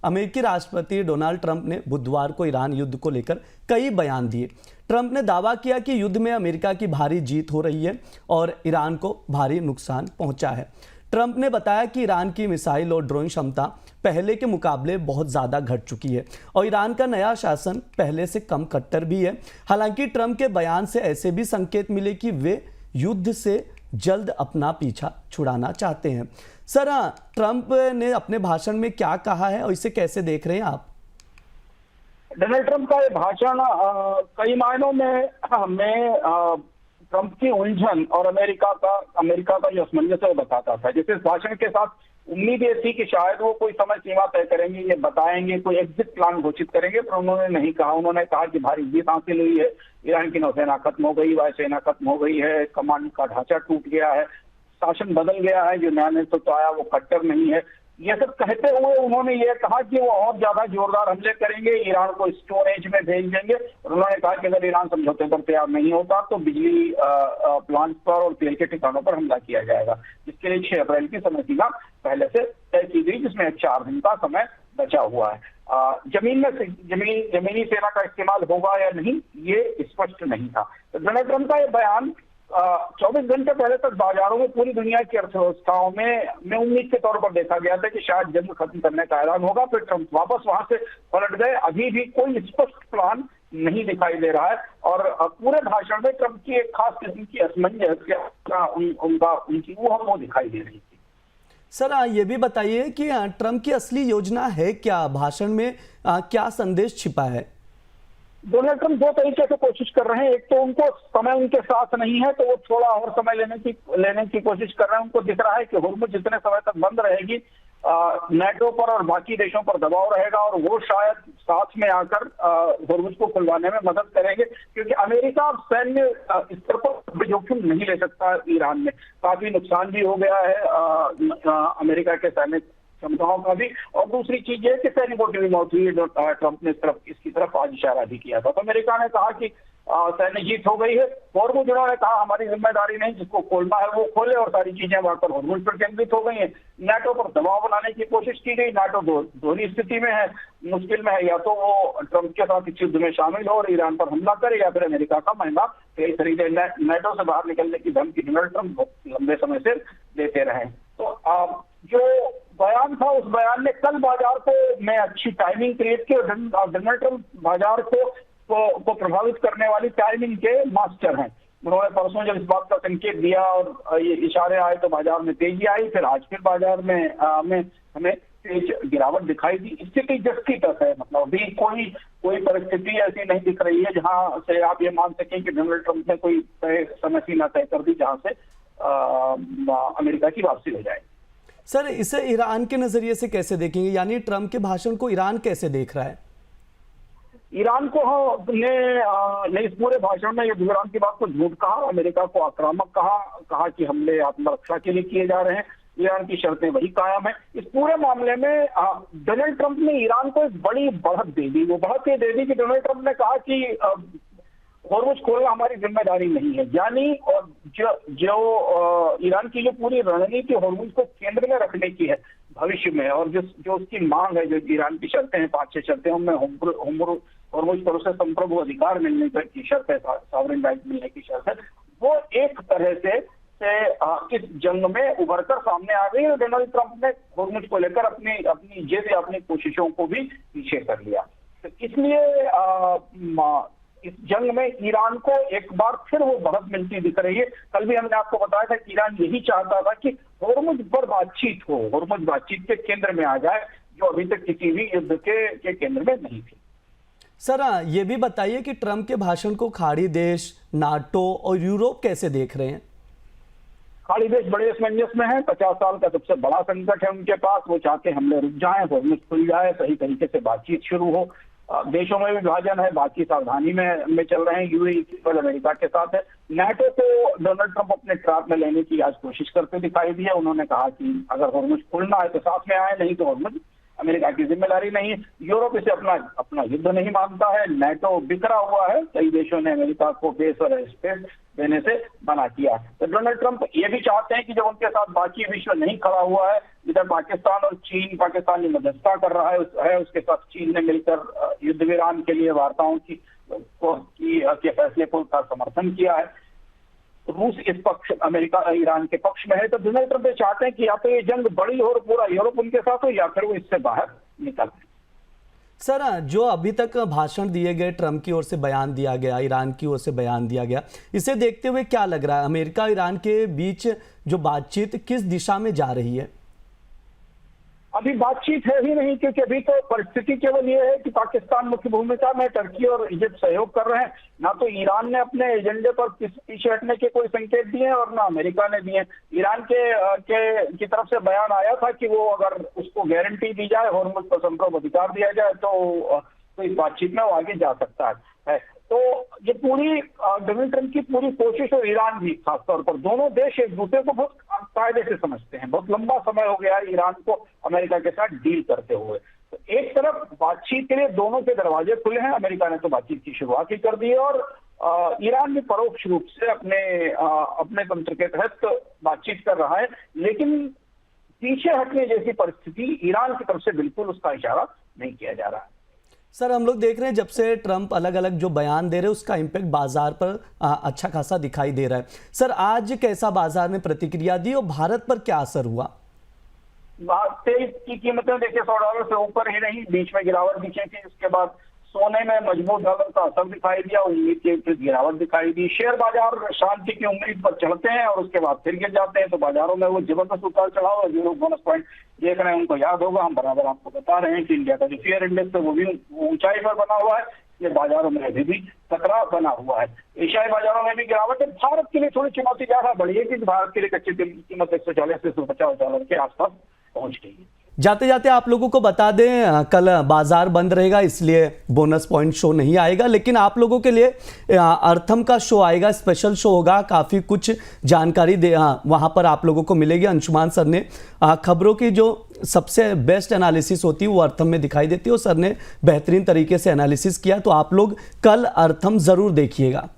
अमेरिकी राष्ट्रपति Donald Trump ने बुधवार को ईरान युद्ध को लेकर कई बयान दिए। ट्रंप ने दावा किया कि युद्ध में अमेरिका की भारी जीत हो रही है और ईरान को भारी नुकसान पहुंचा है। ट्रंप ने बताया कि ईरान की मिसाइल और ड्रोन क्षमता पहले के मुकाबले बहुत ज़्यादा घट चुकी है और ईरान का नया शासन पहले से कम कट्टर भी है। हालांकि ट्रंप के बयान से ऐसे भी संकेत मिले कि वे युद्ध से जल्द अपना पीछा छुड़ाना चाहते हैं। सर, ट्रंप ने अपने भाषण में क्या कहा है और इसे कैसे देख रहे हैं आप? डोनाल्ड ट्रंप का ये भाषण कई मायनों में हमें ट्रंप की उलझन और अमेरिका का जो असमंजस है वो बताता था। जैसे इस भाषण के साथ उम्मीद ये थी कि शायद वो कोई समय सीमा तय करेंगे, ये बताएंगे, कोई एग्जिट प्लान घोषित करेंगे, पर उन्होंने नहीं कहा। उन्होंने कहा कि भारी जीत हासिल हुई है, ईरान की नौसेना खत्म हो गई, वायुसेना खत्म हो गई है, कमांड का ढांचा टूट गया है, शासन बदल गया है, जो नया नेतृत्व आया वो कट्टर नहीं है। ये सब कहते हुए उन्होंने ये कहा कि वो और ज्यादा जोरदार हमले करेंगे, ईरान को स्टोन एज में भेज देंगे। और उन्होंने कहा कि अगर ईरान समझौते पर तैयार नहीं होता तो बिजली प्लांट पर और तेल के ठिकानों पर हमला किया जाएगा, जिसके लिए 6 अप्रैल की समय सीमा पहले से तय की गई, जिसमें 4 दिन का समय बचा हुआ है। जमीनी सेना का इस्तेमाल होगा या नहीं, ये स्पष्ट नहीं था। तो डोनाल्ड ट्रंप का ये बयान 24 घंटे पहले तक बाजारों में पूरी दुनिया की अर्थव्यवस्थाओं में उम्मीद के तौर पर देखा गया था कि शायद जंग खत्म करने का ऐलान होगा। फिर ट्रंप वापस वहां से पलट गए। अभी भी कोई स्पष्ट प्लान नहीं दिखाई दे रहा है और पूरे भाषण में ट्रंप की एक खास किस्म की असमंजस उनकी वो दिखाई दे रही थी। सर, ये भी बताइए कि ट्रंप की असली योजना है क्या? भाषण में क्या संदेश छिपा है? डोनाल्ड ट्रंप 2 तरीके से कोशिश कर रहे हैं। एक तो उनको समय उनके साथ नहीं है तो वो थोड़ा और समय लेने की कोशिश कर रहे हैं। उनको दिख रहा है कि हुर्मुज़ जितने समय तक बंद रहेगी, नाटो पर और बाकी देशों पर दबाव रहेगा और वो शायद साथ में आकर हुर्मुज़ को खुलवाने में मदद करेंगे, क्योंकि अमेरिका अब सैन्य स्तर पर जोखिम नहीं ले सकता। ईरान में काफी नुकसान भी हो गया है अमेरिका के सैन्य क्षमताओं का भी। और दूसरी चीज है कि सैनिकों की भी मौत हुई है, जो ट्रंप ने इसकी तरफ आज इशारा भी किया था। तो अमेरिका ने कहा कि सैन्य जीत हो गई है। हुर्मुज़ उन्होंने कहा हमारी जिम्मेदारी नहीं, जिसको खोलना है वो खोले, और सारी चीजें वहां हुर्मुज़ पर केंद्रित हो गई हैं। नाटो पर दबाव बनाने की कोशिश की गई। नाटो दोहरी स्थिति में है, मुश्किल में है, या तो वो ट्रंप के साथ इस युद्ध में शामिल हो और ईरान पर हमला करे, या फिर अमेरिका का महंगा तेल खरीदे। नाटो से बाहर निकलने की धमकी डोनाल्ड ट्रंप लंबे समय से देते रहे। तो जो बयान था, उस बयान ने कल बाजार को में अच्छी टाइमिंग क्रिएट की। और डोनाल्ड ट्रंप बाजार को प्रभावित करने वाली टाइमिंग के मास्टर हैं। उन्होंने परसों जब इस बात का संकेत दिया और ये इशारे आए तो बाजार में तेजी आई। फिर आज फिर बाजार में हमें तेज गिरावट दिखाई दी। स्थिति जस्ती तक है, मतलब अभी कोई परिस्थिति ऐसी नहीं दिख रही है जहां से आप ये मान सकें कि डोनाल्ड ट्रंप ने कोई समय सीमा तय कर दी जहां से अमेरिका की वापसी हो जाए। सर, इसे ईरान के नजरिए से कैसे देखेंगे? यानी ट्रंप के भाषण को ईरान कैसे देख रहा है? ईरान को ने इस पूरे भाषण में युद्ध की बात को झूठ कहा, अमेरिका को आक्रामक कहा कि हमले आत्मरक्षा के लिए किए जा रहे हैं। ईरान की शर्तें वही कायम है। इस पूरे मामले में डोनाल्ड ट्रंप ने ईरान को एक बड़ी बढ़त दे दी। वो बढ़त ये दे दी कि डोनाल्ड ट्रंप ने कहा कि हुर्मुज़ खोलना हमारी जिम्मेदारी नहीं है। यानी और जो ईरान की जो पूरी रणनीति हुर्मुज़ को केंद्र में रखने की है भविष्य में, और जो उसकी मांग है, जो ईरान की शर्तें हैं, 5-6 शर्तें, उनमें हुर्मुज़ पर उसे संप्रभु अधिकार मिलने की शर्त है, सॉवरेन राइट मिलने की शर्त है, वो एक तरह से इस जंग में उभर कर सामने आ गई। और डोनाल्ड ट्रंप ने हुर्मुज़ को लेकर अपनी कोशिशों को भी पीछे कर लिया। तो इसलिए इस जंग में ईरान को एक बार फिर वो बढ़त मिलती दिख रही है। कल भी हमने आपको बताया था कि ईरान यही चाहता था कि हुर्मुज़ पर बातचीत हो, हुर्मुज़ बातचीत के केंद्र में आ जाए, जो अभी तक किसी भी युद्ध के केंद्र में नहीं थी। सर, ये भी बताइए कि ट्रंप के भाषण को खाड़ी देश, नाटो और यूरोप कैसे देख रहे हैं? खाड़ी देश बड़े असमंजस में है। 50 साल का सबसे बड़ा संकट है उनके पास। वो चाहते हमले रुक जाएं, हुर्मुज़ खुल जाए, सही तरीके से बातचीत शुरू हो। देशों में विभाजन है, बाकी सावधानी में चल रहे हैं। यूएई केवल अमेरिका के साथ है। नाटो को डोनाल्ड ट्रंप अपने ट्रैप में लेने की आज कोशिश करते दिखाई दिया। उन्होंने कहा कि अगर हुर्मुज़ खुलना है तो साथ में आए, नहीं तो हुर्मुज़ अमेरिका की जिम्मेदारी नहीं है। यूरोप इसे अपना अपना युद्ध नहीं मानता है। नाटो बिखरा हुआ है, कई देशों ने अमेरिका को बेस और स्पेस देने से मना किया। तो डोनाल्ड ट्रंप ये भी चाहते हैं कि जब उनके साथ बाकी विश्व नहीं खड़ा हुआ है, इधर पाकिस्तान और चीन, पाकिस्तान की मध्यस्थता कर रहा है, उसके साथ चीन ने मिलकर युद्ध विराम के लिए वार्ताओं के फैसले को का समर्थन किया है। रूस इस पक्ष, अमेरिका ईरान के पक्ष में है। तो डोनाल्ड ट्रंप चाहते हैं कि या तो ये जंग बड़ी हो और पूरा यूरोप उनके साथ हो, या फिर वो इससे बाहर निकल। सर, जो अभी तक भाषण दिए गए, ट्रंप की ओर से बयान दिया गया, ईरान की ओर से बयान दिया गया, इसे देखते हुए क्या लग रहा है, अमेरिका ईरान के बीच जो बातचीत किस दिशा में जा रही है? अभी बातचीत है ही नहीं, क्योंकि अभी तो परिस्थिति केवल ये है कि पाकिस्तान मुख्य भूमिका में, टर्की और इजिप्ट सहयोग कर रहे हैं। ना तो ईरान ने अपने एजेंडे पर पीछे हटने के कोई संकेत दिए और ना अमेरिका ने दिए। ईरान की तरफ से बयान आया था कि वो अगर उसको गारंटी दी जाए, होर्मुज को संप्रभु अधिकार दिया जाए, तो इस बातचीत में वो आगे जा सकता है। तो ये पूरी डोनाल्ड ट्रंप की पूरी कोशिश, और ईरान भी खासतौर पर, दोनों देश एक दूसरे को बहुत कायदे से समझते हैं। बहुत लंबा समय हो गया है ईरान को अमेरिका के साथ डील करते हुए। तो एक तरफ बातचीत के लिए दोनों के दरवाजे खुले हैं। अमेरिका ने तो बातचीत की शुरुआत ही कर दी है, और ईरान भी परोक्ष रूप से अपने तंत्र के तहत बातचीत कर रहा है। लेकिन पीछे हटने जैसी परिस्थिति ईरान की तरफ से बिल्कुल उसका इशारा नहीं किया जा रहा है। सर, हम लोग देख रहे हैं जब से ट्रंप अलग अलग जो बयान दे रहे हैं उसका इम्पैक्ट बाजार पर अच्छा खासा दिखाई दे रहा है। सर, आज कैसा बाजार ने प्रतिक्रिया दी और भारत पर क्या असर हुआ? तेल की कीमतें देखिए $100 से ऊपर ही रही, बीच में गिरावट दिखी थी। उसके बाद सोने में मजबूत डॉलर का असर दिखाई दिया, उम्मीद की गिरावट दिखाई दी। शेयर बाजार शांति की उम्मीद पर चढ़ते हैं और उसके बाद फिर गिर जाते हैं। तो बाजारों में वो जबरदस्त उतार चढ़ाव और यूरो बोनस पॉइंट देख रहे हैं, उनको याद होगा, हम बराबर आपको बता रहे हैं कि इंडिया का जो फेयर इंडेक्स है वो भी ऊंचाई पर बना हुआ है। ये बाजारों में अभी भी टकराव बना हुआ है। एशियाई बाजारों में भी गिरावट है। भारत के लिए थोड़ी चुनौती ज्यादा बढ़ी है, क्योंकि भारत के लिए कच्चे तेल की कीमत $140 से $150 के आसपास पहुंच गई है। जाते जाते आप लोगों को बता दें, कल बाजार बंद रहेगा, इसलिए बोनस पॉइंट शो नहीं आएगा, लेकिन आप लोगों के लिए अर्थम का शो आएगा, स्पेशल शो होगा। काफ़ी कुछ जानकारी वहाँ पर आप लोगों को मिलेगी। अंशुमान सर ने खबरों की जो सबसे बेस्ट एनालिसिस होती है वो अर्थम में दिखाई देती है, और सर ने बेहतरीन तरीके से एनालिसिस किया। तो आप लोग कल अर्थम ज़रूर देखिएगा।